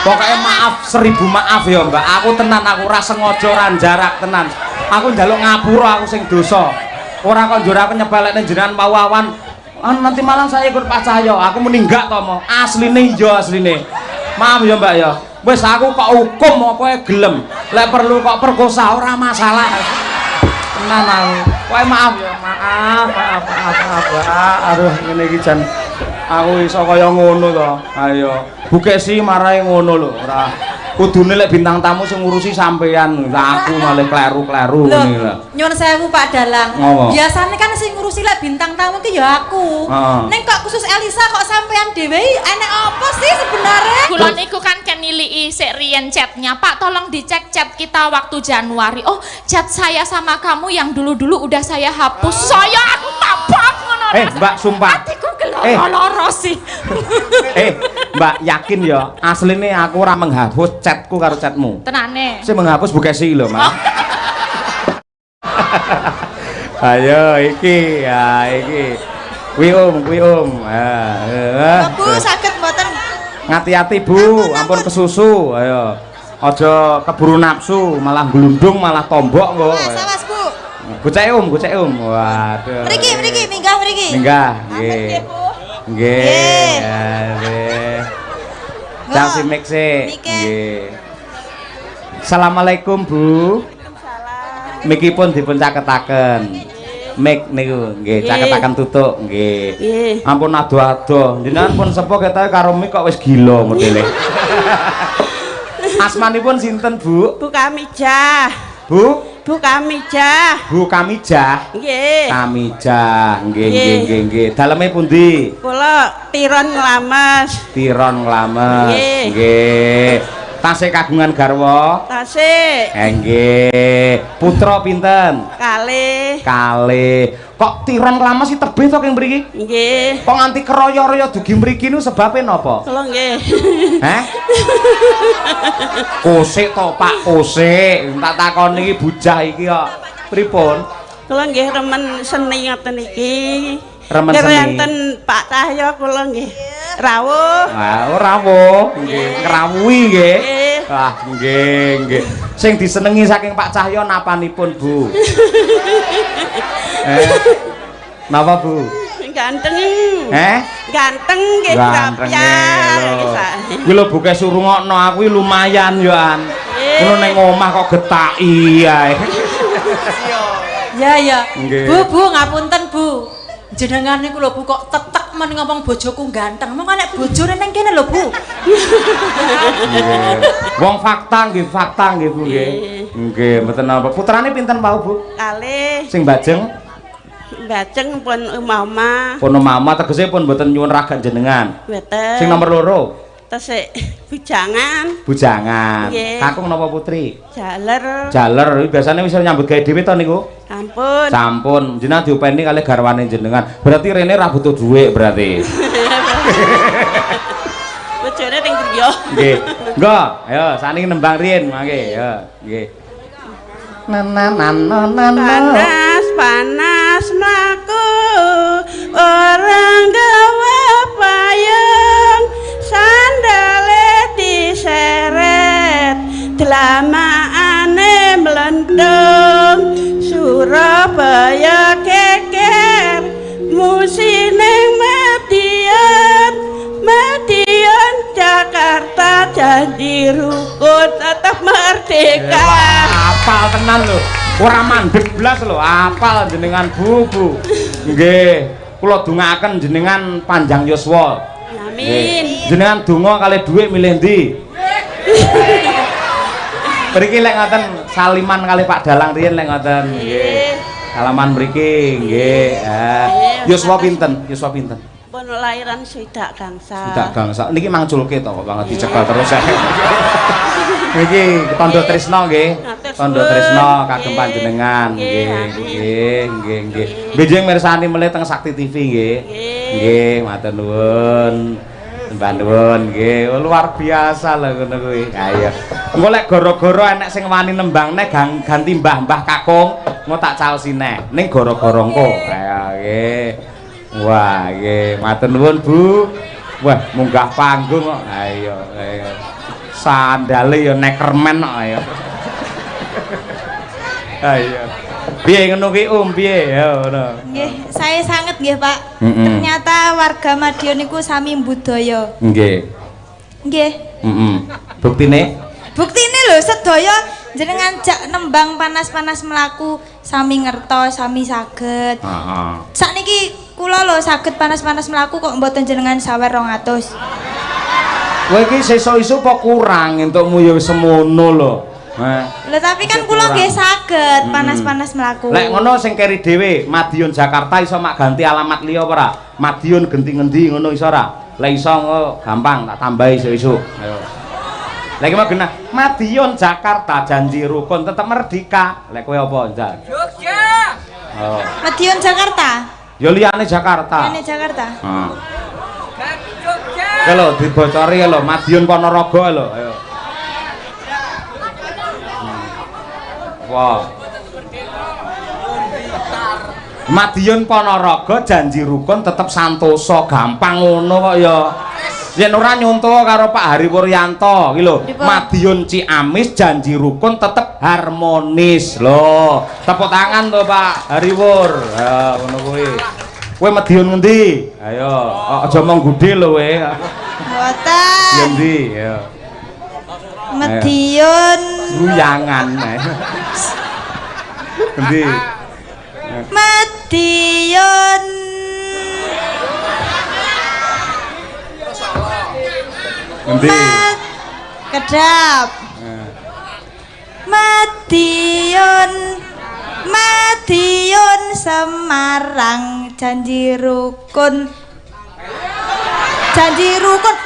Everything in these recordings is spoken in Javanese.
Pokoknya maaf 1000 maaf ya Mbak. Aku tenan aku ora sengaja ora jarak tenan. Aku njaluk ngapura aku sing dosa. Ora kok njur aku nyepelekne jenengan mau awan. Nanti malam saya ikut Pak Cahyo. Aku meninggal to mo. Asline iya asline. Maaf ya Mbak ya. Wis aku kok hukum apa gelem. Lek perlu kok perkosa ora masalah. Tenan aku. Kowe maaf ya. Maaf. Aduh ngene iki jan aku iso kaya ngono to. Ayo. Bukesi marai ngono lho. Ora kudune lek bintang tamu sing ngurusi sampean. Lah aku malah kleru-kleru ngene lho. Nyuwun sewu Pak Dalang. Biasane kan sing ngurusi lek bintang tamu ki ya aku. Ning kok khusus Elisa kok sampean dhewe enek apa sih sebenarnya? Kula niku kan kenilii sik riyen chatnya. Pak tolong dicek chat kita waktu Januari. Oh, chat saya sama kamu yang dulu-dulu udah saya hapus. Saya aku tabak ngono. Mbak sumpah. Atiku geloro sih. Mbak yakin ya asline aku ora menghapus chatku karo chatmu. Tenane. Sing menghapus Bukesi lho, Mas. Ayo iki, ya iki. Kuwi Om. Bu saged mboten. Ngati-ati Bu, ampun kesusu. Ayo. Aja keburu nafsu, malah glundung, malah tombok kok. Sawas Bu. Gocek Om. Waduh. Mriki, minggah mriki. Minggah, nggih. Nggih. Cak Miksi. Nggih. Assalamualaikum Bu. Miki pun dipun caketaken. Mik niku nggih caketaken tutuk nggih. Ampun ado-ado. Jenengan pun sepo ketoke karo mik kok wis gila modele. Asmanipun sinten Bu? Bu Kamijah. Bu Kamijah. Bu Kamijah. Nggih. Kamijah. Nggih. Daleme pundi? Kula Tiron Nglames. Nggih. Tasih kagungan garwa? Tasih. Nggih. Putra pinten? Kalih. Kok Tiron Nglames iki tebih to keng mriki? Nggih. Kok nganti keroyo-royo dugi mriki niku sebabe napa? Kula nggih. Heh? Kosik to Pak, kosik. Tak takoni iki bujah iki kok pripun? Kula nggih remen seni ngoten iki. Remen seni. Enten Pak Cahyo kula nggih rawuh. Rawuh. Nggih, ngrawuhi nggih. Nggih. Nggih. Sing disenengi saking Pak Cahyo napanipun, Bu? Napa Bu? Ganteng. Ganteng nggih Kuwi lho buke surungokno aku lumayan yo an. Ngono ning omah kok getaki ae. Ya. Bu, ngapunten Bu. Jenengan niku lho Bu kok tetek men ngomong bojoku ganteng. Mong nek bojone ning kene lho Bu. Wong fakta nggih Bu nggih. Nggih, mboten napa. Putrane pinten wau Bu? Kalih. Sing bajeng? Bajeng pun omah-omah. Pun omah tegese pun mboten nyuwun raga jenengan. Mboten. Sing nomor loro? Tesih bujangan. Bujangan. Kakung napa putri? Jaler. Biasane wis nyambut gawe dhewe to niku? Sampun. Jenengan diupeni kalih garwane jenengan. Berarti rene ra butuh dhuwit berarti. Bojone ning griya. Nggih. Nggo, ayo saniki nembang riyin mangke. Ya, nggih. Panas mlaku orang gawe payung sandale diseret delamaane mlendung Surabaya keker musine Medion Jakarta janji rukun tetap merdeka. Apal tenan lho. Ora mandeg blas lho, apal jenengan Bu. Nggih, kula dongaaken jenengan panjang yuswa. Amin. Jenengan donga kalih dhuwit milih ndi? Mriki lek ngoten saliman kalih Pak Dalang riyen lek ngoten. Nggih. Salaman mriki nggih. Yuswa pinten? Pun lahiran swidak gangsa. Niki mangculke to kok banget dicekel terus. Niki Tondo Trisno nggih. Tondo Trisno kagem panjenengan nggih. Benjing mirsani melih teng Sakti TV nggih. Nggih, matur nuwun. Mbah nuwun nggih. Luar biasa lho ngono kuwi. Ayo. Engko lek gara-gara enek sing wani nembang neh ganti Mbah Kakung, engko tak caosi neh. Ning gara-gara engko. Ayo nggih. Wah, nggih, matur nuwun Bu. Wah, munggah panggung kok. Ayo. Sandale ya Neckerman kok ya. Ayo. Piye ngono ki piye ya ngono. Nggih, saya sanget nggih, Pak. Ternyata warga Madiun niku sami budaya. Nggih. Nggih. Buktine? Buktine lho sedaya jenengan jak nembang panas-panas melaku sami ngertos, sami saged. Heeh. Sakniki kula lho saged panas-panas melaku kok mboten jenengan sawer 200. Kowe iki sesuk-esuk kok kurang entukmu ya semono lho. Lho tapi kan kula nggih saged panas-panas melaku. Lek ngono sing keri dhewe Madiun Jakarta iso mak ganti alamat liya apa ora? Madiun genti ngendi ngono iso ora? Lek iso gampang tak tambahi esuk-esuk. Ayo. Lek mau genah Madiun Jakarta janji rukun tetep merdeka. Lek kowe apa, Jan? Jogja. Oh. Madiun Jakarta. Ya liyane Jakarta. Liyane Jakarta. Heeh. Jogja. Lho dibocori lho Madiun Ponorogo lho. Ayo. Wah. Madiun Ponorogo janji rukun tetep santosa, gampang ngono kok ya. Yen ora nyontoh karo Pak Hari Wuryanto iki lho. Madiun Ciamis janji rukun tetep harmonis lho. Tepuk tangan to Pak Hari Wur. Ya ngono kuwi. Kowe Madiun ngendi? Ayo, aja mong gudhe lho kowe. Mboten. Ngendi? Ya. Madiun Guyangan. Ngendi? Madiun Ngendi? Kedap. Madiun Madiun Semarang janji rukun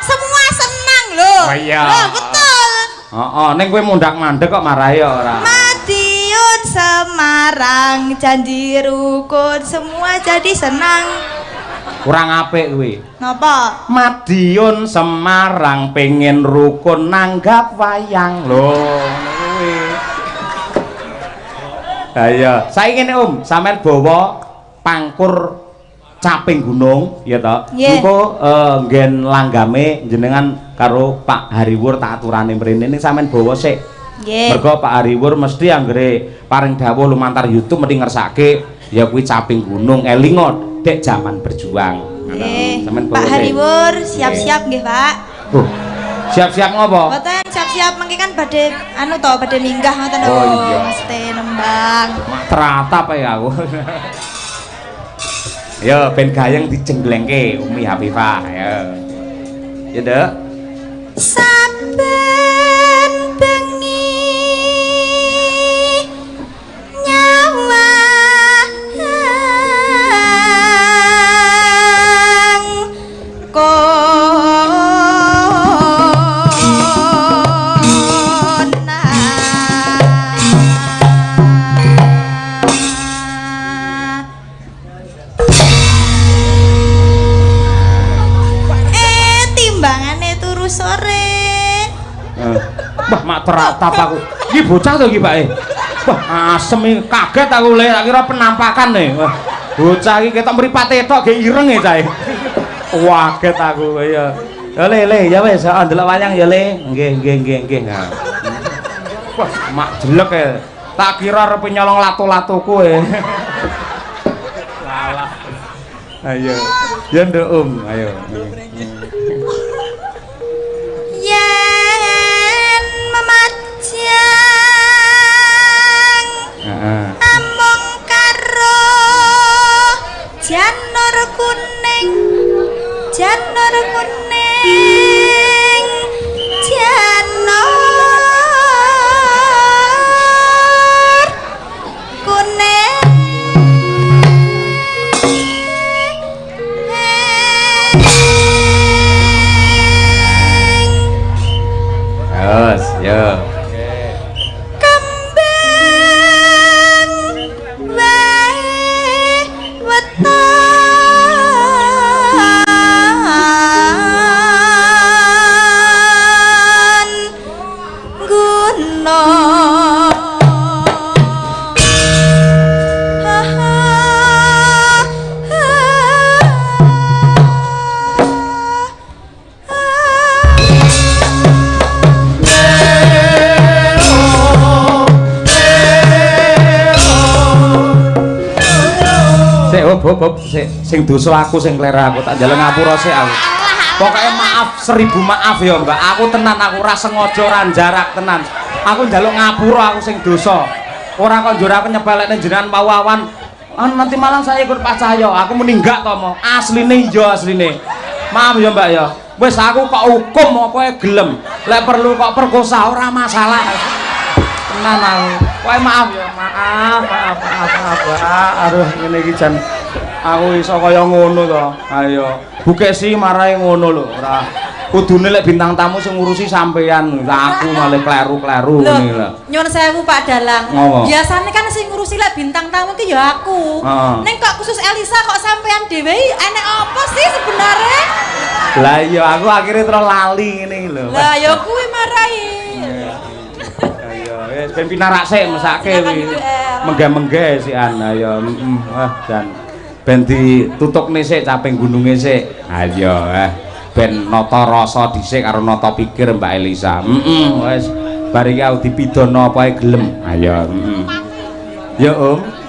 semua senang loh. Oh iya. Loh, betul. Heeh, ning kowe mundak-mandek kok marahi ora. Madiun Semarang janji rukun semua jadi senang. Kurang apik kuwi. Napa? Madiun Semarang pengen rukun nanggap wayang lho ngono kuwi. Ayo, saiki ngene sampean bawa pangkur caping gunung ya toh. Engko nggen langgame jenengan karo Pak Hariwur tak aturane mrene ning sampean bawa sik. Nggih. Mergo Pak Hariwur mesti anggere paring dawuh lumantar YouTube mesti ngersake ya kuwi caping gunung elingo dek zaman berjuang. Nggih. Pak Hariwur siap-siap nggih, Pak. Siap-siap ngopo? Mboten siap-siap mengki kan badhe anu to, badhe minggah ngoten lho. Oh iya. Mesti nembang. Mak teratap ya aku. Ya ben gayeng dijenglengke Umi Hafifah ya. Ya, Dek. Saben bengi nyawa Wah, mak teratap aku. Iki bocah to iki, Pak. Wah, asem iki kaget aku le, tak kira penampakan nih. Wah, bocah iki ketok mripate tok ge ireng e cahe. Kaget aku ya. Ya le, ya wis, ndelok wayang ya le. Nggih. Wah, mak jelek e. Tak kira arep nyolong lato-latoku e. Salah. Ayo. Ya nduk ayo. Yen memajang among karo janur kuning janur Terus, ya. Kembang wae weton gunung Bob sing dosa aku sing klera aku tak njaluk ngapura sik aku. Pokoke maaf 1000 maaf ya Mbak. Aku tenan aku ora sengaja ora jarak tenan. Aku njaluk ngapura aku sing dosa. Ora kok njur aku nyepelekne jenengan pawawan. Nanti malam saya ikut Pak Cahyo. Aku meninggal to mo. Asline iya asline. Maaf ya Mbak ya. Wis aku kok hukum apa gelem. Lek perlu kok perkosa ora masalah. Tenan aku. Kowe maaf ya. Maaf. Aduh ngene iki jan aku iso kaya ngono to. Ayo. Bukesi marai ngono lho. Ora kudune lek bintang tamu sing ngurusi sampean. Aku malah kleru-kleru ngene lho. Nyuwun sewu Pak Dalang. Biasane kan sing ngurusi lek bintang tamu ki ya aku. Ning kok khusus Elisa kok sampean dhewe enek apa sih sebenarnya? Lah iya aku akhirnya terus lali ngene iki lho. Lah ya kuwi marai. Ayo wis ben pinarak sik mesake kuwi. Menggah-menggah sikan ayo wah jan ben ditutukne sik caping gununge sik. Ayo ben nata rasa dhisik karo nata pikir Mbak Elisa. Wis bar iki aku dipidono apa ae gelem. Ayo ya Om.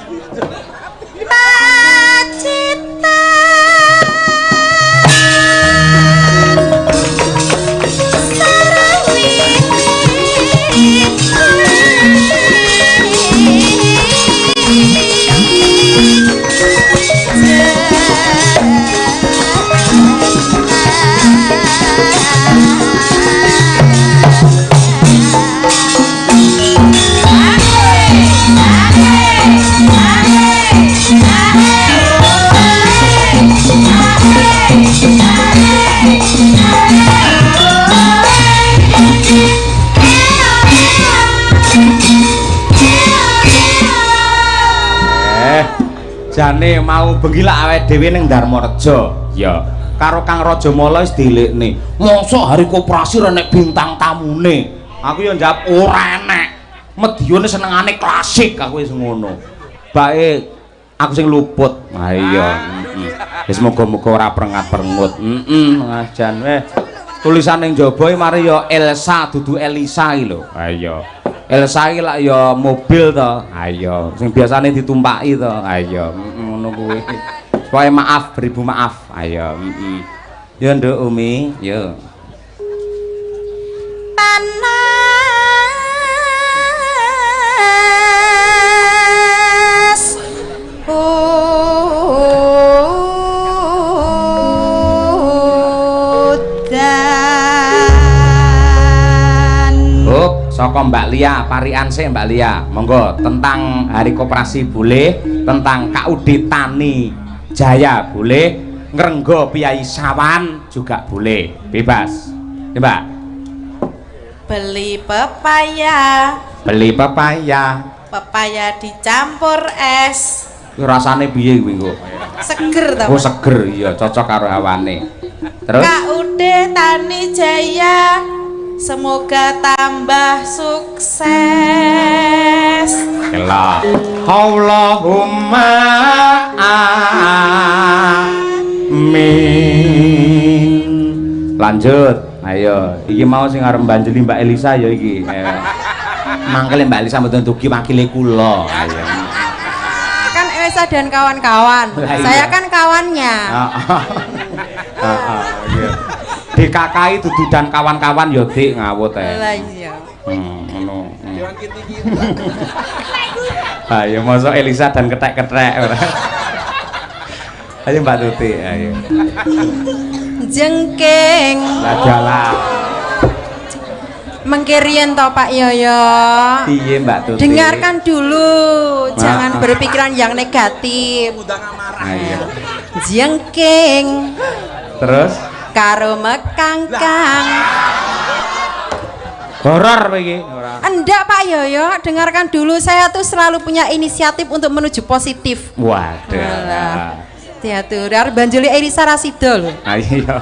Jane mau bengi lak awake dhewe ning Darmareja. Ya, karo Kang Rajamala wis dilekne. Mosok hari koperasi ora nek bintang tamune. Aku ya njawab ora enek. Medyane senengane klasik aku wis ngono. Bae aku sing luput. Ha iya. Wis muga-muga ora prengat-prengut. Jan weh. Tulisan ning jaba mari ya Elsa dudu Elisa iki lho. Ha iya. Elsa iki lak ya mobil to. Ha iya, sing biasane ditumpaki to. Ha iya, ngono kuwi. Pokoke maaf, beribu maaf. Ayo, Ya Nduk Umi, yo. Panas. Saka Mbak Lia, parian sih Mbak Lia. Monggo tentang Hari Koperasi boleh, tentang KUD Tani Jaya boleh, ngrenggo Piyai Sawan juga boleh, bebas. Ya Mbak. Beli pepaya. Beli pepaya. Pepaya dicampur es. Rasane piye kuwi kok? Seger ta? Oh seger, iya cocok karo hawane. Terus KUD Tani Jaya. Semoga tambah sukses. Kela. Allahumma amin. Lanjut. Ayo, iki mau sing arep mbanjeli Mbak Elisa ya iki. Mangkele Mbak Elisa mboten dugi wakile kula. Ayo. Kan Elisa dan kawan-kawan. Saya kan kawannya. Iya. DKKI dudu dan kawan-kawan ya Dik ngawut ae. Lah iya. Ngono. Ayo mosok Elisa dan ketek-ketek ora. Ayo Mbak Tuti, ayo. Jengking. Lah jalan. Mengkirian toh Pak Yoyo. Piye Mbak Tuti? Dengarkan dulu, jangan berpikiran yang negatif. Ayo. Jengking. Terus Karo mekangkang. horor iki ora. Enggak Pak Yoyo, dengarkan dulu, saya tuh selalu punya inisiatif untuk menuju positif. Waduh. Teater Banjoli Elisa Rasido lho. Ayo.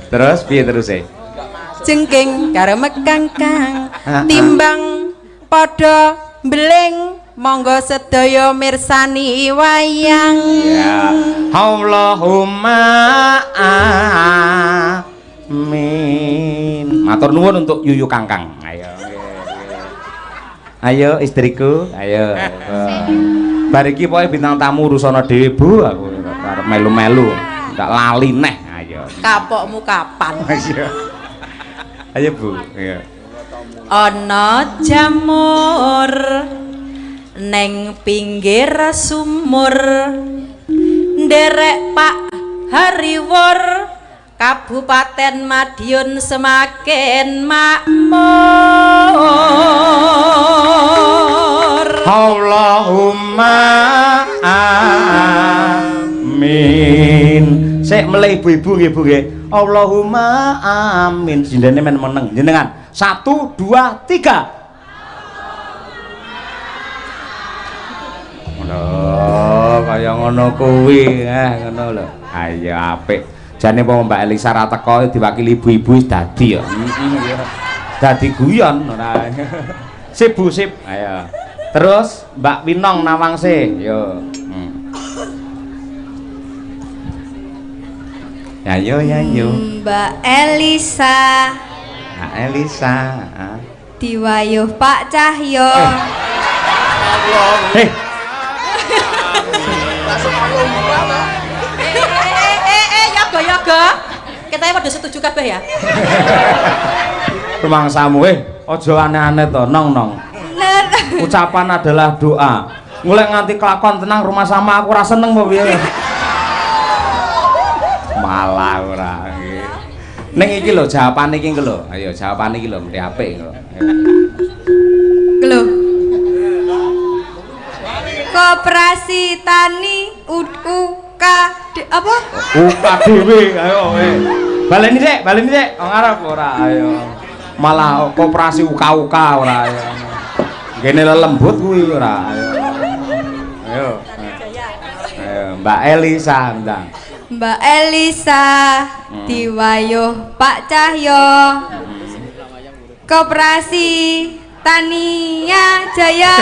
Terus piye terus e? Jengking karo mekangkang, timbang padha mbeling, monggo sedaya mirsani wayang. Ya. Allahumma amin. Matur nuwun untuk Yuyu Kangkang. Ayo. Ayo istriku, ayo. Bar iki pokoke bintang tamu urusana dhewe Bu, aku arep melu-melu. Ndak lali neh. Ayo. Kapokmu kapan? Ayo. Ayo Bu, iya. Ana jamur neng pinggir sumur nderek Pak Hariwur Kabupaten Madiun semakin makmur. Allahumma amin. Sik melih ibu-ibu nggih Bu nggih. Allahumma amin. Sindene men meneng jenengan. 1 2 3. Lho, kaya ngono kuwi, ngono lho. Ayo apik. Jane Mbak Elisa ra teko diwakili ibu-ibu wis dadi ya. Dadi guyon ora. Sip Bu, sip. Ayo. Terus Mbak Winong Nawangse, yo. Ya yo ya yo. Mbak Elisa. Mbak Elisa. Diwayuh Pak Cahyo. Hei. Yoga. Kita pada setuju kabeh ya. Rumangsamu aja aneh-aneh to, Nong. Ucapan adalah doa. Mulai nganti kelakon tenang rumah sama aku ora seneng apa piye. Malah ora nggih. Ning iki lho jawabane iki lho. Ayo jawabane iki lho mesti apik lho. Lho. Koperasi Tani UK apa? UKDW ayo baleni Dik, wong arep ora ayo. Malah koperasi UK ora ayo. Ngene lembut kuwi ora ayo. Ayo. Ayo Mbak Elisa ndang. Mbak Elisa diwayuh Pak Cahyo. Koperasi Tania Jaya.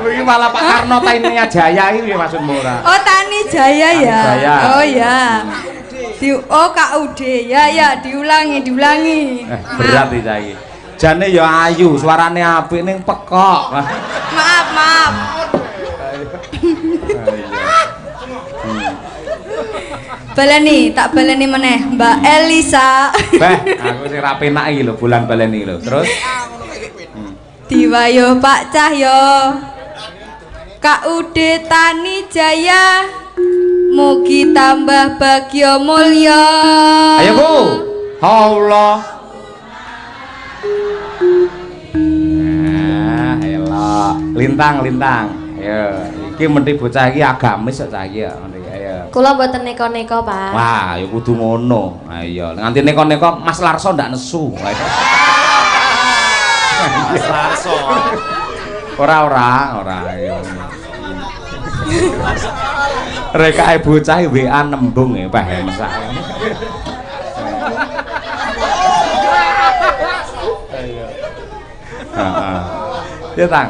Iki malah Pak Karno Tania Jaya iki maksudmu ora? Oh Tani Jaya ya. Jaya. Oh ya. Oh KUD ya diulangi. Berat iki saiki. Jane ya ayu, suarane apik ning pekok. Maaf. Tak baleni meneh Mbak Elisa. Aku sing ra penak iki lho bulan baleni lho. Terus diwayuh Pak Cahyo. KUD Tani Jaya mugi tambah bagya mulya. ayo Bu. Allah. Elah, lintang. Ayo, iki mesti bocah iki agamis kok cah iki ya. Ayo. Kula mboten neko-neko, Pak. Wah, ya kudu ngono. Ayo, nganti neko-neko Mas Larso ndak nesu. Mas Larso. Ora ayo. Rekae bocah WA nembung ya paham sak. Heeh. Ya Tang.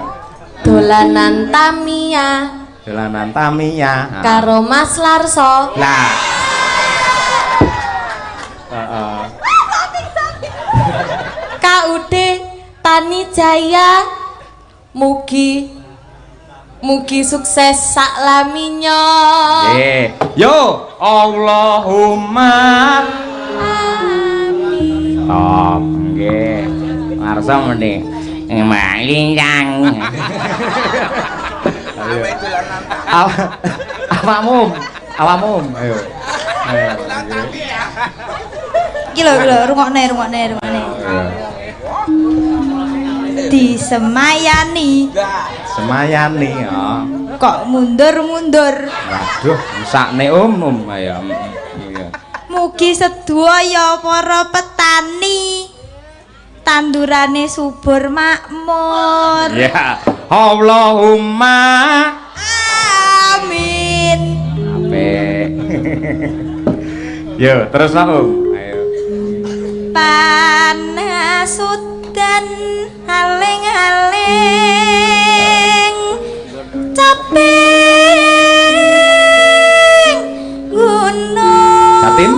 Dolanan Tamiya. Karo Mas Larso. Lah. Heeh. KUD Tani Jaya mugi sukses saklaminya. Yo Allahumma amin. Top nggih. Ngarsa meni malingkang. Awakmu ayo. Iki lho rungokne. Disemayani Ya. Kok mundur. Waduh, sakne umum ayo. Iya. Mugi sedaya para petani tandurane subur makmur. Ya. Allahumma amin. apik. Yo, terus Om. Ayo. Panasudan aling-aling caping gunung. Satin.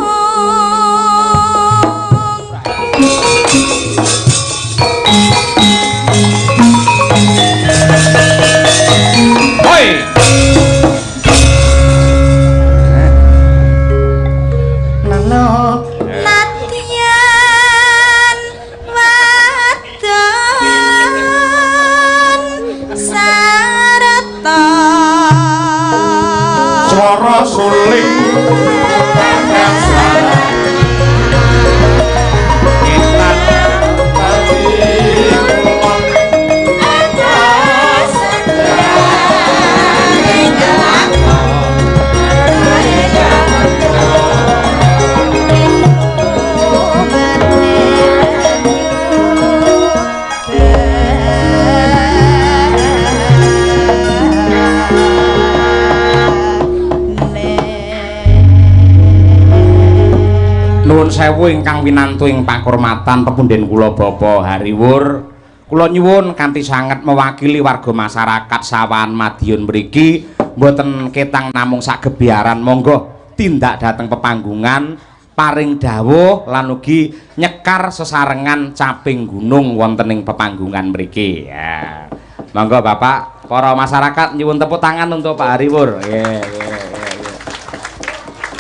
sewu ingkang winantu ing pakurmatan pepundhen kula Bapak Hariwur. Kula nyuwun kanthi sanget mewakili warga masyarakat Sawan Madiun mriki mboten ketang namung sak gebiaran monggo tindak dhateng pepanggungan paring dawuh lan ugi nyekar sesarengan caping gunung wonten ing pepanggungan mriki. Ya. Monggo Bapak, para masyarakat nyuwun tepuk tangan untuk Pak Hariwur.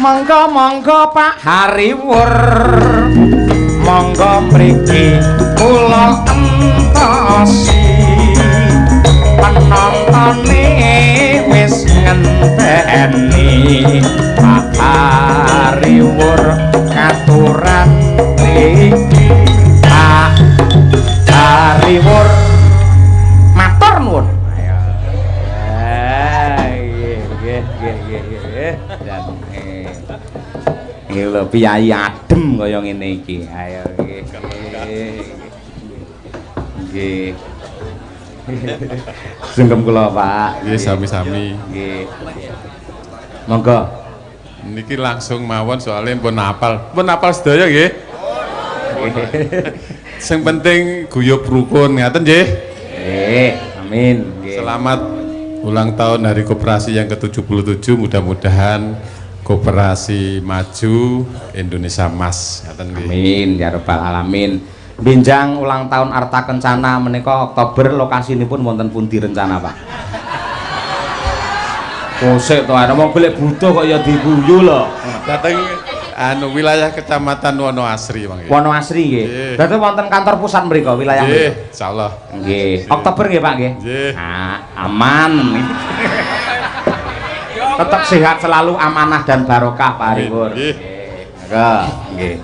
Monggo Pak Hariwur. Monggo mriki kula entosi penontone wis ngenteni Pak Hariwur katuran mriki Pak Hariwur matur nuwun. Nggih lho piyayi adem kaya ngene iki. Ayo nggih. Nggih. Sungkem kula, Pak. Nggih, sami-sami. Nggih. Monggo. Niki langsung mawon soalnya pun apal sedaya nggih. Sing penting guyub rukun ngaten nggih. Nggih, amin. Nggih. Selamat ulang tahun Hari Koperasi yang ke-77, mudah-mudahan Koperasi maju, Indonesia Mas. Amin ya rabbal alamin. Benjang ulang tahun Arta Kencana menika Oktober, lokasinipun wonten pundi rencana, Pak? Kosek to ana wong golek butuh kok ya diguyu lho. Dateng wilayah Kecamatan Wonoasri, Bang. Wonoasri nggih. Berarti wonten kantor pusat mriku wilayah mriku. Nggih, insyaallah. Nggih. Oktober nggih, Pak nggih. Nggih. Aman. Tetap sehat selalu, amanah dan barokah Pak Hariwur. Nggih. Nggih.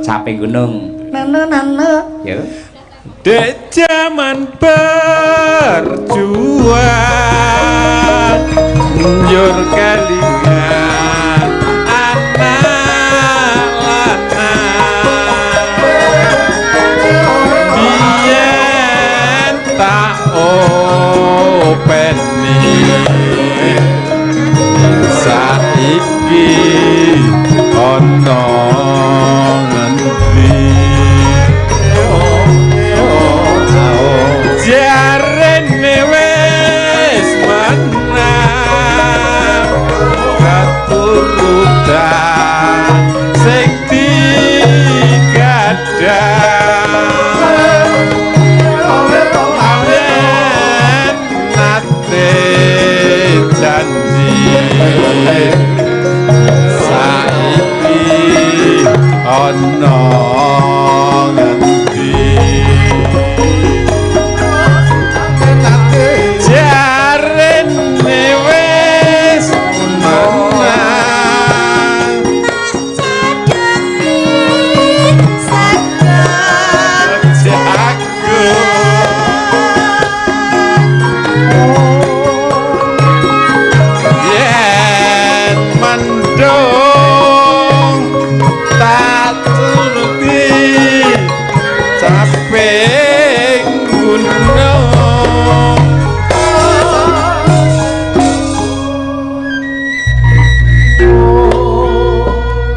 Caping gunung. Nana. Ya. Dek zaman berjuang njur kalingan anak lanang biyen tak openi saiki ana ngendi jarene wis menang katurutan sing digadhang awen nate janji saiki ana ngendi jarene wis menang jago yen mendung tak turuti caping gunung.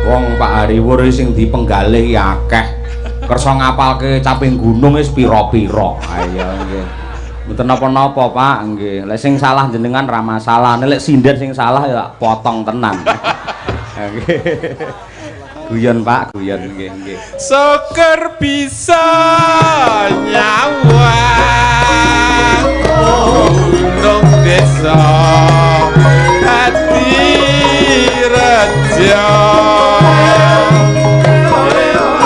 Wong Pak Hariwur sing dipenggalih akeh. Kersa ngapalke caping gunung wis pira-pira. Ayo nggih. Mboten napa-napa, Pak, nggih. Lek sing salah jenengan ra masalah, nek sindet sing salah ya potong tenan. Nggih. Guyon, Pak, guyon nggih, nggih. Soker bisa nyawa gunung desa hati rejo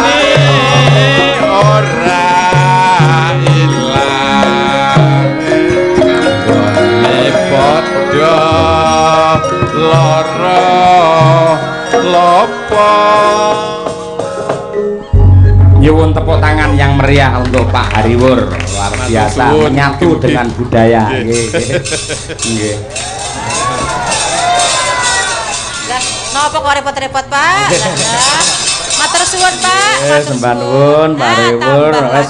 ini ora ilang gone padha lara lopo. Nyuwun tepuk tangan yang meriah untuk Pak Hariwur, luar biasa menyatu dengan budaya. Nggih. Nggih. Napa kok repot-repot, Pak? Matur suwun, Pak. Sembah nuwun Pak Hariwur, wis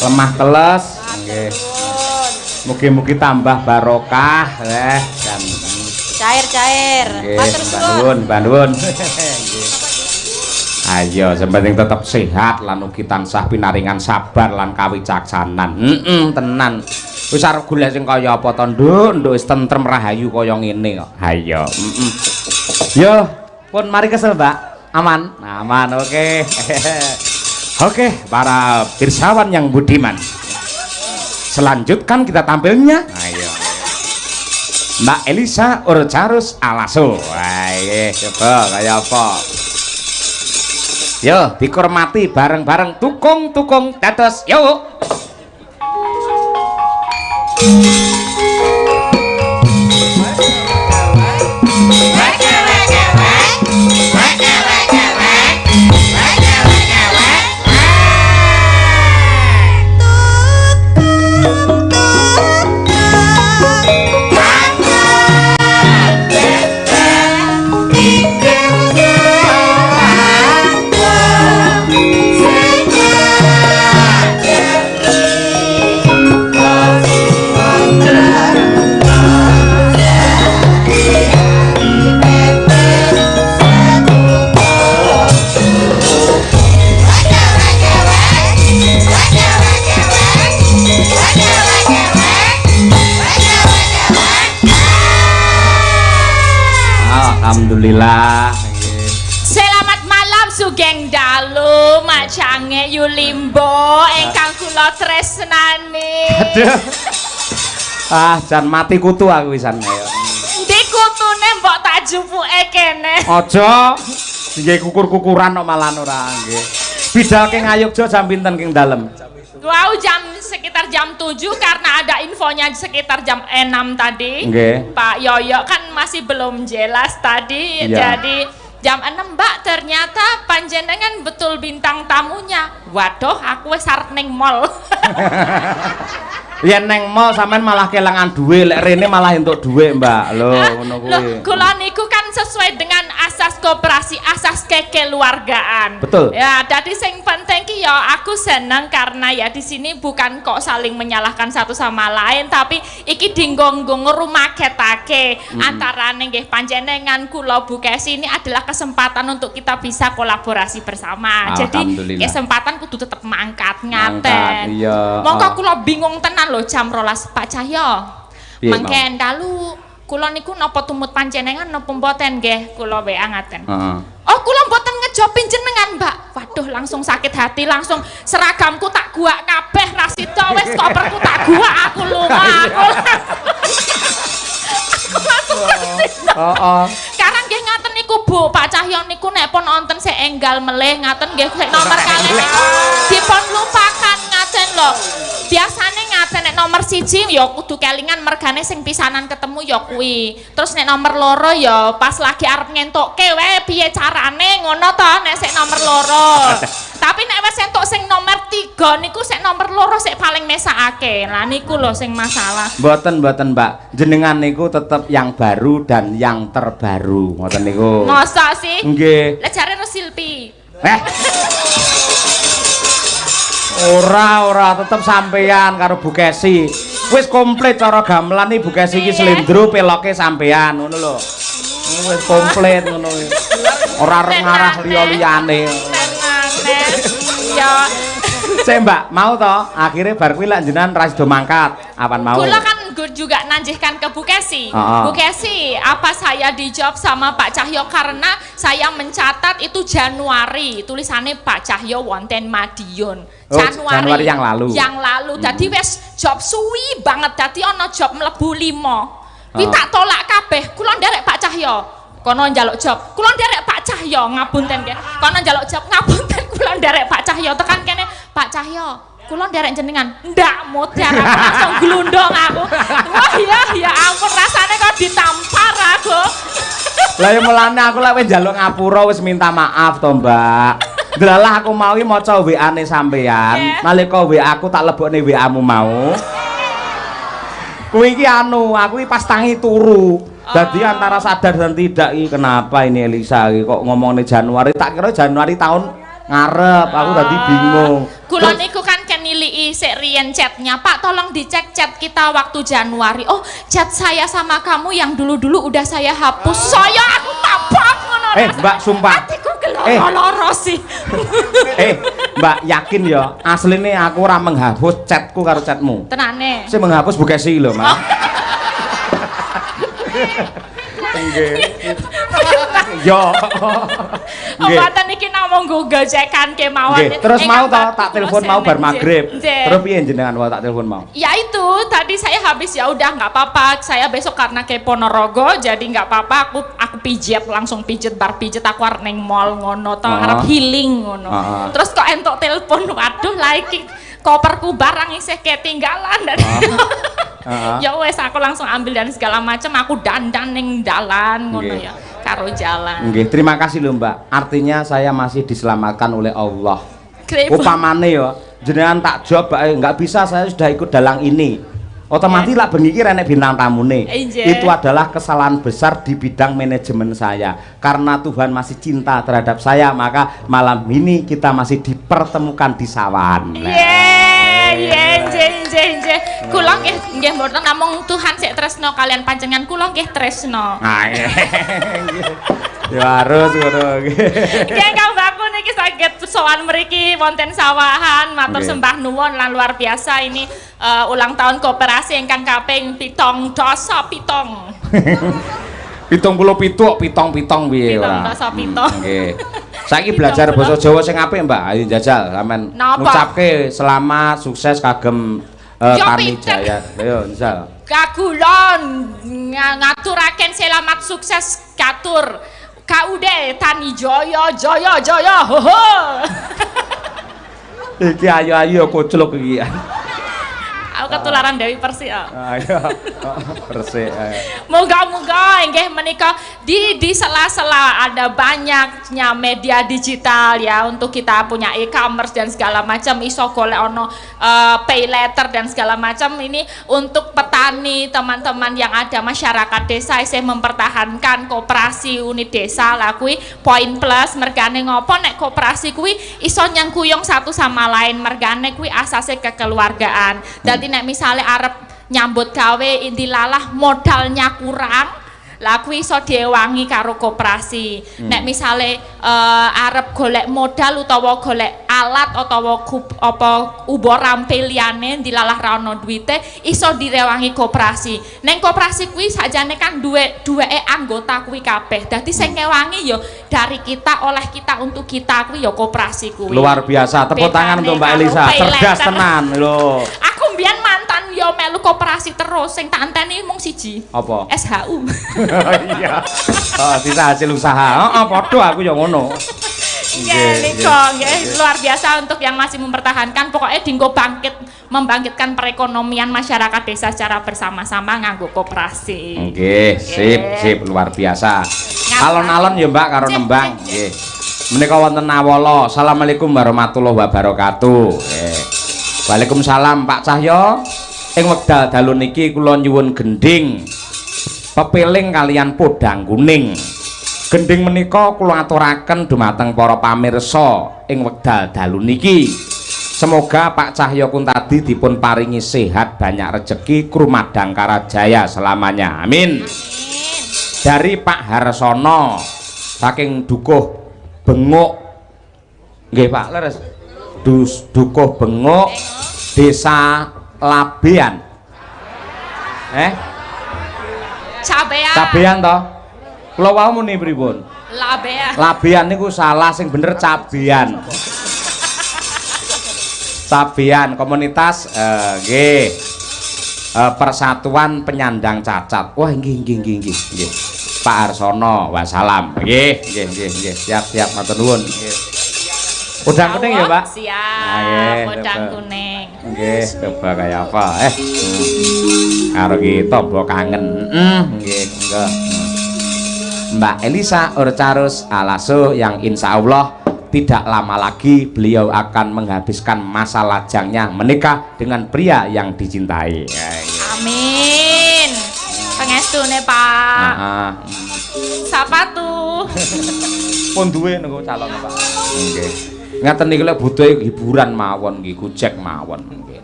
lemah teles. Nggih. Mugi-mugi tambah barokah dan cair-cair. Matur suwun. Mbah nuwun. Ayo, sepenting tetap sehat lan ugi tansah pinaringan sabar lan kawicaksanan. Tenan. Wis arep golek sing kaya apa to, Nduk? Nduk wis tentrem rahayu kaya ngene kok. Ayo, Yo, pun mari kesel, Mbak. Aman? Aman, oke. Oke, para pirsawan yang budiman. Selanjutkan kita tampilnya. Ayo. Mbak Elisa Urcarus Alaso. Ayo, coba kaya apa? Yo, dikurmati bareng-bareng tukung-tukung dados. Yo. Alhamdulillah. Selamat malam sugeng dalu macange Yulimbo ingkang kula tresnani. Aduh. Jan mati kutu aku wisan ayo. Ndi kutune mbok tak jupuke kene. Aja nggih kukur-kukuran kok malah ora nggih. Bidalke ngayogja jam pinten king dalem? Wow, sekitar jam 7 karena ada infonya sekitar jam 6 tadi. Nggih. Pak Yoyo kan masih belum jelas tadi. Iya. Jadi jam 6 Mbak ternyata panjenengan betul bintang tamunya. Waduh, aku wis arep ning mall. Yen neng mall sampean malah kelangan duwe, lek rene malah entuk duwe, Mbak. Lho, ngono kuwi. Loh, kula niku kan sesuai dengan asas koperasi, asas kekeluargaan. Betul. Ya, dadi sing penting ki ya aku seneng karena ya di sini bukan kok saling menyalahkan satu sama lain, tapi iki dinggo-nggo ngrumaketake antarane nggih panjenengan kula Bu Kesi ini adalah kesempatan untuk kita bisa kolaborasi bersama. Jadi kesempatan kudu tetep mangkat ngaten. Iya. Mongko kula bingung tenan lho jam 12 Pak Cahyo. Mangken dalu kula niku napa tumut panjenengan napa mboten nggih kula WA ngaten. Oh kula mboten ngejopin jenengan Mbak. Waduh langsung sakit hati, langsung seragamku tak guak kabeh rasida wis koperku tak guak aku lunga aku. Sekarang nggih ngaten niku Bu Pak Cahyo niku nek pun wonten sik enggal melih ngaten nggih nomor kalih niku dipun lupakan ngaten lho. Biasane ngaten nek nomor 1 ya kudu kelingan mergane sing pisanan ketemu ya kuwi. Terus nek nomor loro ya pas lagi arep ngentukke wae piye carane ngono to nek sik nomor loro. Tapi nek wis entuk sing nomor 3 niku sik nomor loro sik paling mesakake. Lah niku lho sing masalah. Mboten Mbak. Jenengan niku tetep yang baru dan yang terbaru. Ngoten niku. Masa sih? Nggih. Lah jare Silpi. Ora tetep sampean karo Bu Kesi. Wis komplit cara gamelan iki Bu Kesi iki slendro peloke sampean ngono lho. Wis komplit ngono iki. Ora arep ngarah liya-liyane. Ya. Sik Mbak, mau to? Akhire bar kuwi lak jenengan ra sida mangkat. Apan mau? Kula kan juga nanjihkan ke Bu Kesi. Bu Kesi, apa saya dijawab sama Pak Cahyo karena saya mencatat itu Januari, tulisannya Pak Cahyo wonten Madiun. Januari yang lalu. Yang lalu. Dadi wis job suwi banget, dadi ana job mlebu 5. Kuwi tak tolak kabeh. Kula nderek Pak Cahyo. Kono njaluk job. Kula nderek Pak Cahyo ngapunten nggih. Kono njaluk job ngapunten kula nderek Pak Cahyo tekan kene Pak Cahyo. Kula nderek jenengan. Ndak mutiara langsung glundong aku. Wah ya ampun rasane kok ditampar aku. Lah ya mulane aku lek wis njaluk ngapura wis minta maaf to, Mbak. Delalah aku mau iki maca WA-ne sampean. Nalika WA aku tak lebokne WA-mu mau. Kuwi iki aku iki pas tangi turu. Jadi antara sadar dan tidak iki kenapa ini Elisa iki kok ngomongnya Januari, tak kira Januari tahun ngarep, aku tadi bingung. Kula niku kan kenilii sik riyen chatnya, Pak tolong dicek chat kita waktu Januari. Oh chat saya sama kamu yang dulu-dulu udah saya hapus. Saya aku tabok ngono. Mbak sumpah. Hatiku gelo. loro sih. Mbak yakin ya asline aku ora menghapus chatku karo chatmu. Tenane. Sing menghapus Bukesi lho, Mas. Nggih. Yo. Obaten iki namung gogojekan kemawon. Terus mau tak telepon mau bar magrib. Terus piye jenengan mau tak telepon mau? Ya itu tadi saya habis ya udah nggak apa-apa. Saya besok karena ke Ponorogo jadi nggak apa-apa. Aku pijet langsung pijet bar pijet aku arep ning mall ngono to arep healing ngono. Terus kok entuk telepon waduh lagi koperku barang isih ketinggalan. Ya wes aku langsung ambil dan segala macam aku dandan ning dalan ngono ya karo jalan. Nggih, terima kasih lho Mbak. Artinya saya masih diselamatkan oleh Allah. Upamane ya, jenengan tak job nggak bisa saya sudah ikut dalang ini. Otomatis lah bengi iki renek bintang tamune. Itu adalah kesalahan besar di bidang manajemen saya. Karena Tuhan masih cinta terhadap saya, maka malam ini kita masih dipertemukan di sawan. Kula nggih mboten namung Tuhan sik tresno kalian panjenengan kula nggih tresno. Ya harus ngono nggih. Nggih Kang Baku niki saged sowan mriki wonten sawahan matur sembah nuwun lan luar biasa ini ulang tahun koperasi ingkang kaping 7. 77 piye ora. 7. Nggih. Saiki belajar basa Jawa sing apik Mbak. Ayo jajal sampean ngucapke selamat sukses kagem Tani Jaya. Ayo misal. Kagulon ngaturaken selamat sukses katur kaude Tani Jaya Jaya Jaya ho ho. Iki ayu-ayu koclok iki. Aku ketularan Dewi Persik. Ayo. Persik. Moga-moga nggih menika di sela-sela ada banyaknya media digital ya untuk kita punya e-commerce dan segala macam iso golek ono pay letter dan segala macam ini untuk petani teman-teman yang ada masyarakat desa isih mempertahankan koperasi unit desa lah kuwi poin plus mergane ngopo nek koperasi kuwi iso nyangkuyung satu sama lain mergane kuwi asase kekeluargaan. Dadi nek misalnya arep nyambut gawe indilalah modalnya kurang lah kuwi iso diewangi karo koperasi. Nek misale arep golek modal utawa golek alat utawa apa ubo rampil liyane dilalah ra ono duwite iso direwangi koperasi. Neng koperasi kuwi sakjane kan duweke anggota kuwi kabeh. Dadi sing ngewangi ya dari kita oleh kita untuk kita kuwi ya koperasi kuwi. Luar biasa. Tepuk tangan untuk Mbak Elisa. Cerdas tenan lho. Aku mbiyen mantan yo melu koperasi terus sing tak anteni mung siji. Apa? SHU. Iya. Oh, sisa hasil usaha. Heeh, padha aku ya ngono. Nggih, luar biasa untuk yang masih mempertahankan pokoknya dinggo membangkitkan perekonomian masyarakat desa secara bersama-sama nganggo koperasi. Nggih, sip luar biasa. Alon-alon ya Mbak karo nembang. Nggih. Menika wonten awala. Assalamualaikum warahmatullahi wabarakatuh. Nggih. Waalaikumsalam Pak Cahyo. Ing wekdal dalu niki kula nyuwun gending pepiling kalian podang kuning. Gending menika kula aturaken dumateng para pamirsa ing wekdal dalu niki. Semoga Pak Cahyo Kuntadi dipun paringi sehat, banyak rezeki, krumadang karajaya selamanya. Amin. Dari Pak Harsono saking Dukuh Benguk. Nggih Pak, leres. Dukuh Benguk, Desa Labean. Cabean toh? Kula wau muni pripun? Labean niku salah, sing bener cabean. Cabean komunitas nggih. Persatuan Penyandang Cacat. Wah nggih. Pak Arsono, wassalam. Nggih. Siap matur nuwun. Nggih. Udang kuning ya, Pak? Siap, udang kuning. Nggih, coba kaya apa? Karo kita mbok kangen. Nggih, enggak. Mbak Elisa Urcarus Alaso yang insya Allah tidak lama lagi beliau akan menghabiskan masa lajangnya menikah dengan pria yang dicintai. Amin. Pengestune Pak. Siapa tuh? Pun duwe niku calon Pak. Nggih. Ngaten niki lek butuh hiburan mawon nggih, gojek mawon nggih.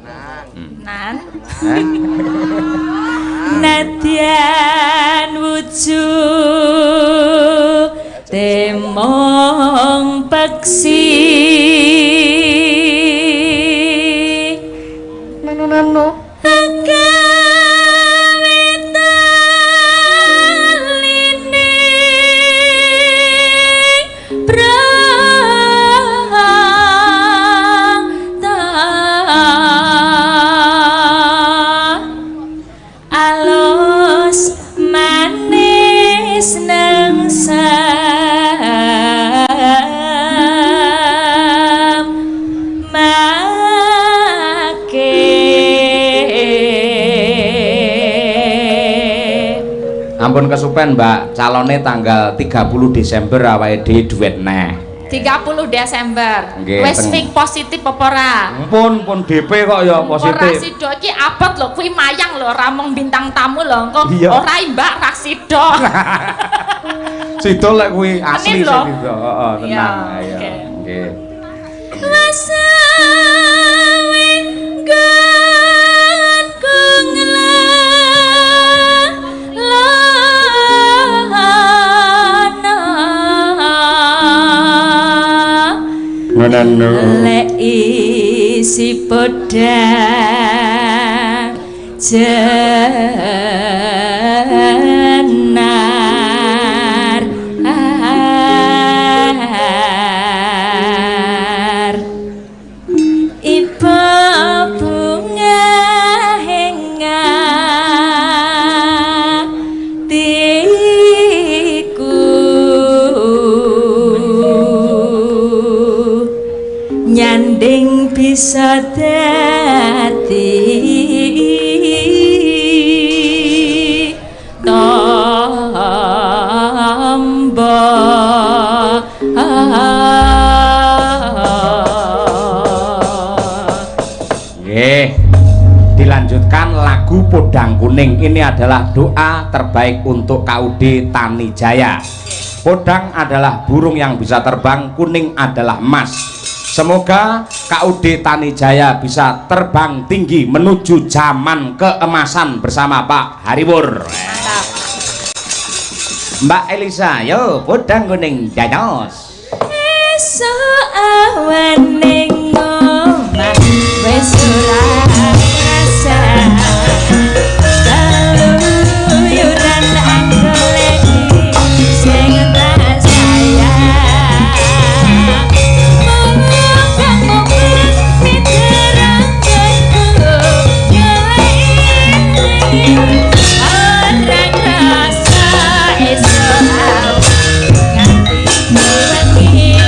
Nan. nadyan wujud temong peksi nano ampun kesupen Mbak, calonnya tanggal 30 Desember awake dhewe duet neh. 30 Desember. Nggih, Wis fix positif apa ora? Pun DP kok ya positif. Ora sida iki abot lho, kuwi mayang lho, ora mung bintang tamu lho, engko Iya. ora Mbak ra sida. Sida lek kuwi asli Tenan lho. sida. Heeh, tenang. Iya, Ayo. oke. Nggih. Lek isi podang jenar iba bunga nyanding bisa dadi tombo Nggih. Dilanjutkan lagu Podang Kuning. Ini adalah doa terbaik untuk KUD Tanijaya. Podang adalah burung yang bisa terbang, kuning adalah emas. Semoga KUD Tanijaya bisa terbang tinggi menuju zaman keemasan bersama Pak Hariwur. Mantap. Mbak Elisa, yo Podang Kuning dados. Esok awan ning omah wis ora rasa kaluyuran anggoleki sing tak sayang monggo miterangkanku orang rasa esok awan nganti wengi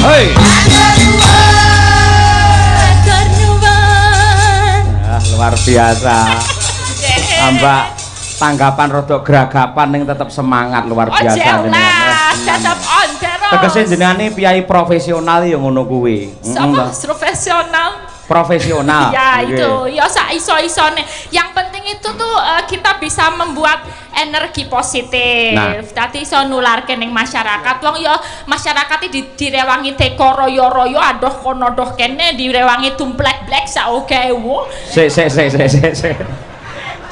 Hei. Luar biasa. Mbak tanggapan rodok geragapan yang tetap semangat luar biasa jenengan. Tetap on terus. Tegese jenengan piyai profesional yang ngono kuwi. Sama profesional. Profesional. Ya itu, ya sak iso-isone. Yang penting itu tuh kita bisa membuat energi positif. Dadi iso nularke ning masyarakat. Wong ya masyarakat direwangi teko royo-royo adoh kono doh kene direwangi tumplek-blek sak oke wo. Sik.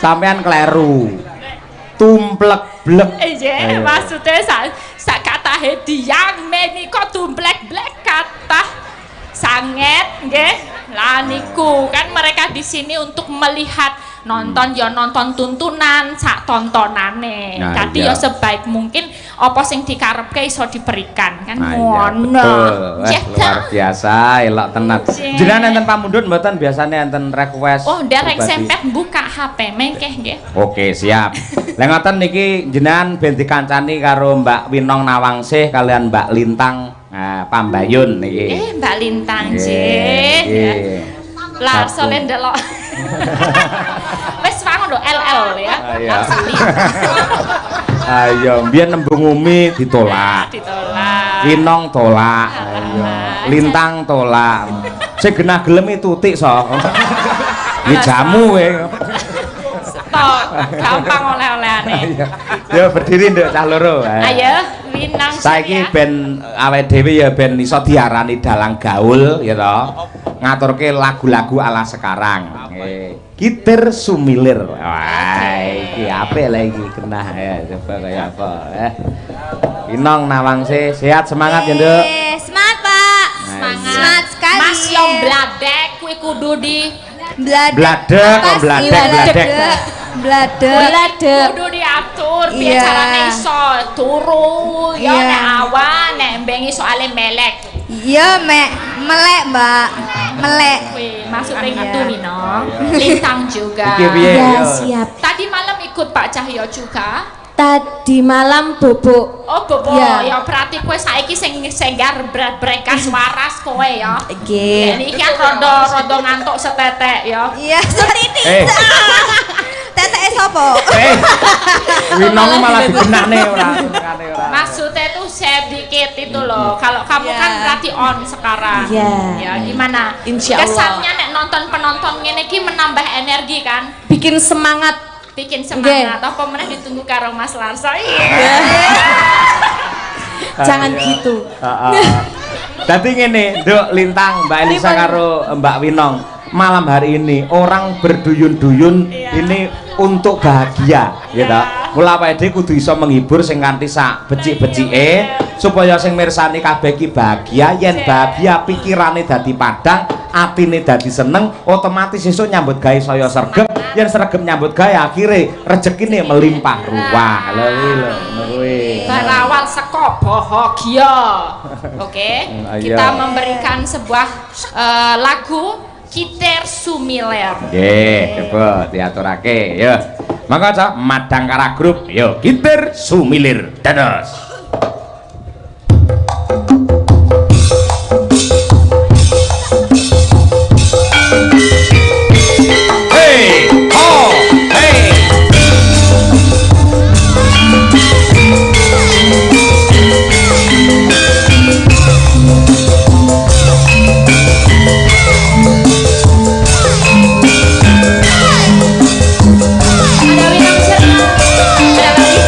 Sampean kleru. Tumplek-blek. Iya, maksudnya sak kata hediang menika tumplek-blek kata sanget nggih. Lah niku kan mereka di sini untuk melihat nonton ya nonton tuntunan sak tontonane. Dadi ya sebaik mungkin apa sing dikarepke iso diberikan kan ngono. Luar biasa, elok tenan. Jenengan enten pamundhut mboten biasane enten request. Oh, nderek sempet buka HP mengkeh nggih. Oke, siap. Lah ngoten niki jenengan ben dikancani karo Mbak Winong Nawangsih kalian Mbak Lintang Pambayun niki. Mbak Lintang nggih. Lah solen delok. Wis wangun lho LL ya. Ayo, biyen nembung umi ditolak. Winong tolak. Ayo. Lintang tolak. Sing genah gelem tutik sok. Iki jamu kowe. Gampang oleh-olehane. Ya berdiri nduk cah loro. Ayo, Winang. Saiki ben awake dhewe ya ben iso diarani dalang gaul ya to. Ngaturke lagu-lagu ala sekarang. Nggih. Gitar Sumilir. Wah, iki apik lah iki genah ya. Coba kaya apa Winong Nawangsih sehat semangat ya, Nduk. Semangat, Pak. Semangat sekali. Mas yo bladek kuwi kudu di Bladek. Kudu diatur biar carane iso turu ya nek awan nek mbengi soalé melek. Iya, melek, Mbak. Melek. Wih, maksudnya gitu Winong. Lintang juga. Ya, siap. Tadi malam ikut Pak Cahyo juga. Tadi malam bubuk. Oh, bubuk. Ya berarti kowe saiki sing brekas waras kowe ya. Nggih. Iki kan rodo ngantuk setetek ya. Iya, setitik. Teteke sapa? Winong malah dibenakne ora. Maksudnya tuh sedikit itu loh. Kalau kamu kan berarti on sekarang. Ya, gimana? Insyaallah. Kesannya nek nonton penonton ngene iki menambah energi kan? Bikin semangat. Apa meneh ditunggu karo Mas Larso. Jangan gitu. Dadi ngene, Nduk Lintang, Mbak Elisa karo Mbak Winong. Malam hari ini orang berduyun-duyun ini untuk bahagia, gitu. Mula awake dhewe kudu iso menghibur sing kanthi sak becik-becike supaya sing mirsani kabeh iki bahagia. Yen bahagia pikirane dadi padang, atine dadi seneng, otomatis esuk nyambut gawe saya sregep. Yen sregep nyambut gawe akhire rezekine melimpah ruah. Lho kuwi. Berawal saka bahagia. Oke. Kita memberikan sebuah lagu Gitar Sumilir. Nggih, coba diaturake. Yo. Mangga aja Madangkara Group. Yo, Gitar Sumilir. Dados. Hey, ho, hey. Ada Winong Serna. Ada lagi.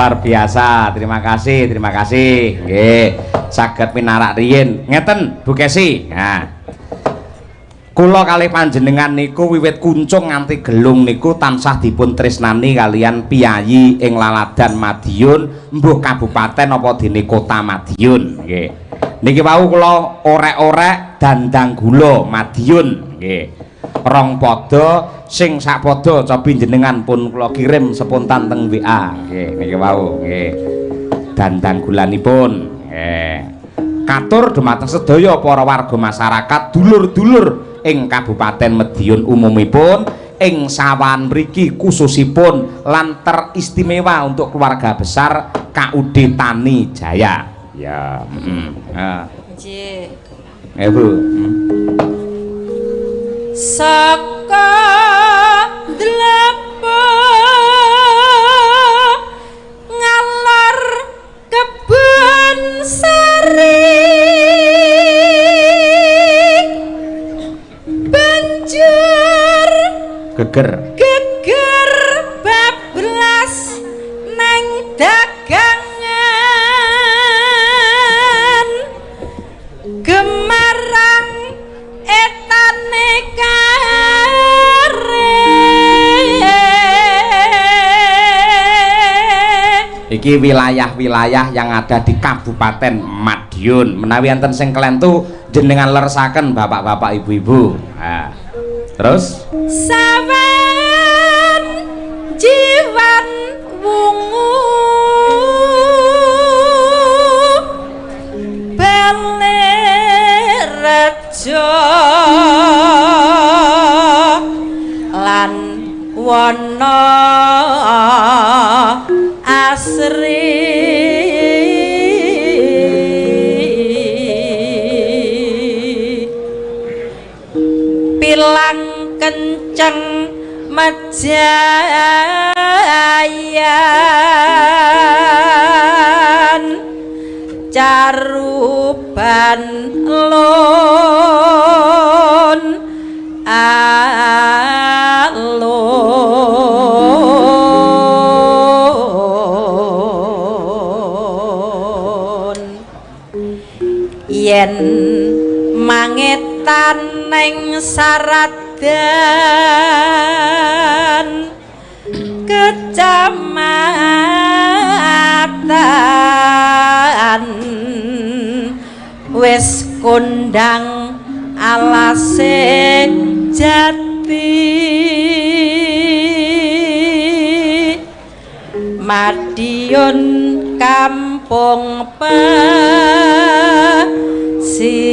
luar biasa. Terima kasih, terima kasih. Nggih, saged pinarak riyin. Ngeten, Bu Kesi. Nah. Kula kalih panjenengan niku wiwit kuncung nganti gelung niku tansah dipun tresnani kalian piyayi ing Laladan Madiun, mbuh kabupaten apa dene kota Madiun. Nggih. Niki wau kula orek-orek dandang gula Madiun. Nggih. Rong pada sing sakpada cobi jenengan pun kula kirim spontan teng WA. Nggih, niki wau nggih. Dandang gulanipun. Nggih. Katur dumateng sedaya para warga masyarakat, dulur-dulur ing Kabupaten Madiun umumipun, ing sawan mriki khususipun lan teristimewa untuk keluarga besar KUD Tani Jaya. Ya, Nggih. Bu. Saka dlapo ngalor kebon sari banjur geger bablas nang dagangan gemarang etane iki wilayah-wilayah yang ada di Kabupaten Madiun. Menawi enten sing kelentu jenengan lersaken bapak-bapak ibu-ibu. Nah, terus sawan jiwan wungu belerejo lan wana asri pilang kenceng mejayan caruban lon alon yen mangetan neng Saradan kecamatan wis kondang alase jati Madiun kampung silat.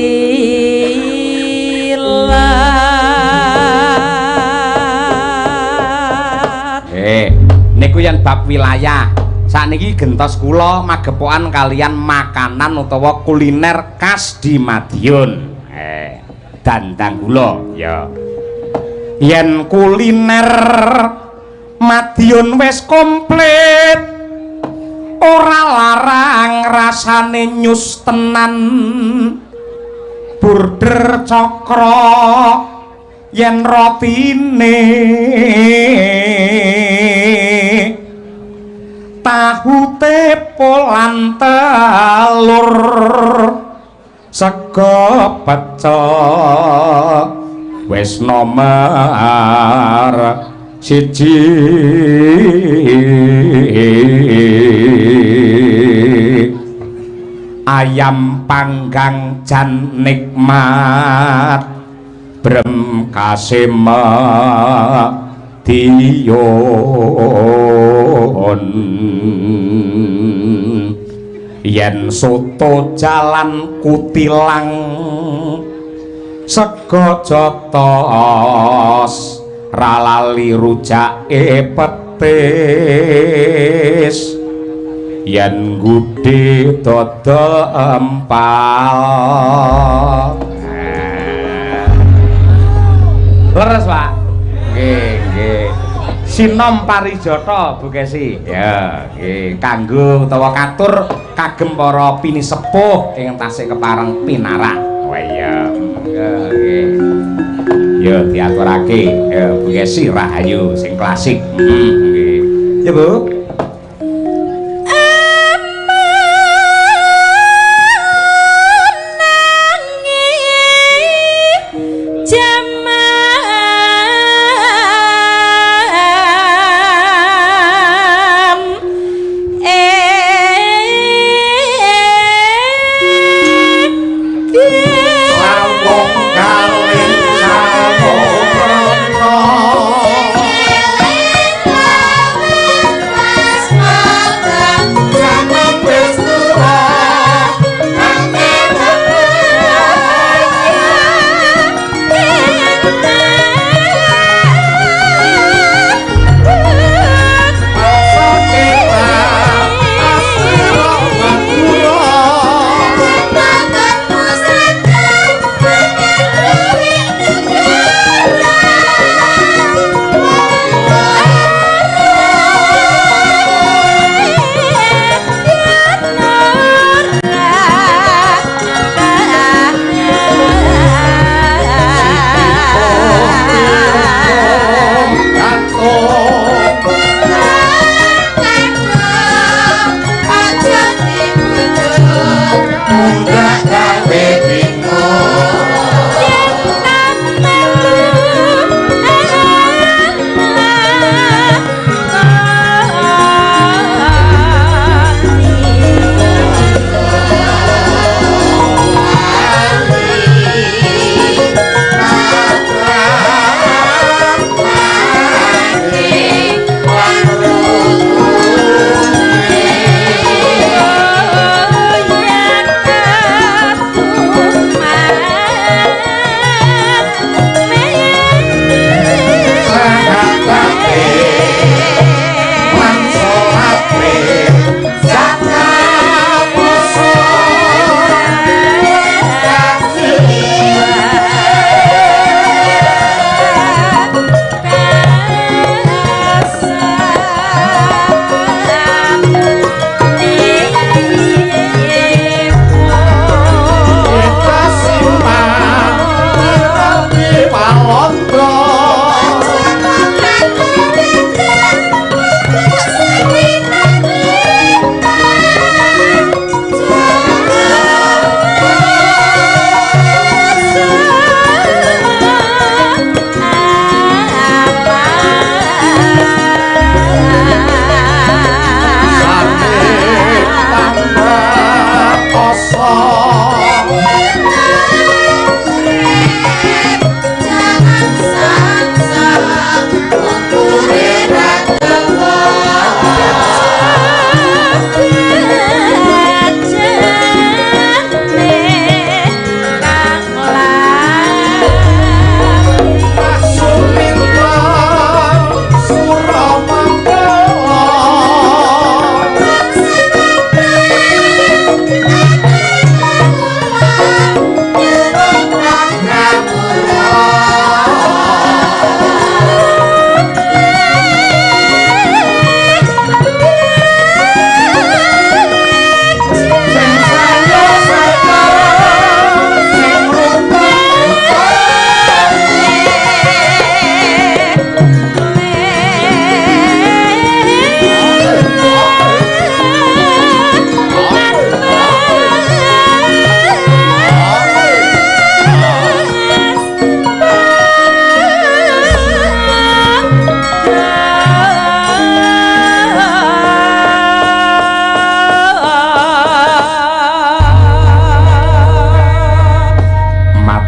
Niku yen bab wilayah sakniki gentos kula magepokan kalian makanan utawa kuliner khas di Madiun. Dandang kula ya. Yen kuliner Madiun wis komplit, ora larang rasane nyus tenan. Burder cokro yen rotine tahu tepolan telur sego pecel wis nomor siji ayam panggang jan nikmat brem kasema diyon yen soto jalan kutilang sego jotos ralali rujake petis yen gudhe dodol empal. Leres, Pak. Nggih, nggih. Sinom Parijata Bu Kesi. Ya, nggih. Kanggo utawa katur kagem para pinisepuh ing tasih kepareng pinarak. Oh iya. Ya, nggih. Ya diaturake ya Bu Kesi Rahayu sing klasik. Nggih. Ya, Bu.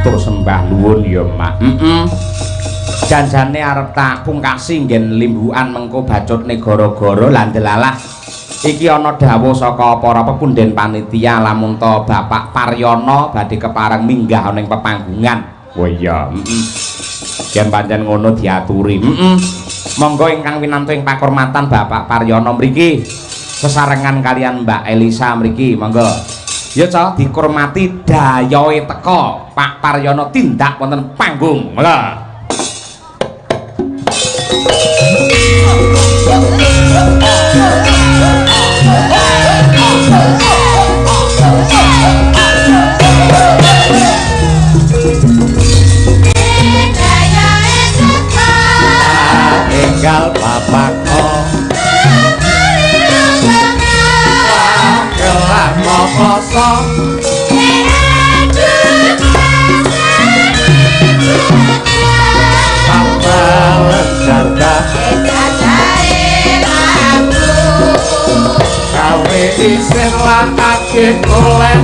matur sembah nuwun ya Mak. Janjane arep tak pungkasi nggen limbukan mengko bacutne gara-gara lan delalah iki ana dawuh saka para pepunden panitia lamun to Bapak Paryono badhe kepareng minggah ning pepanggungan. Oh iya, yen pancen ngono diaturi. Monggo ingkang winantu ing pakurmatan Bapak Paryono mriki sesarengan kalian Mbak Elisa mriki, monggo. Ya Ca, dikurmati dayoe teka Pak Paryono tindak wonten panggung. Monggo. Enggal bapakku kelah mokoso papa janda kawe isin lakake oleh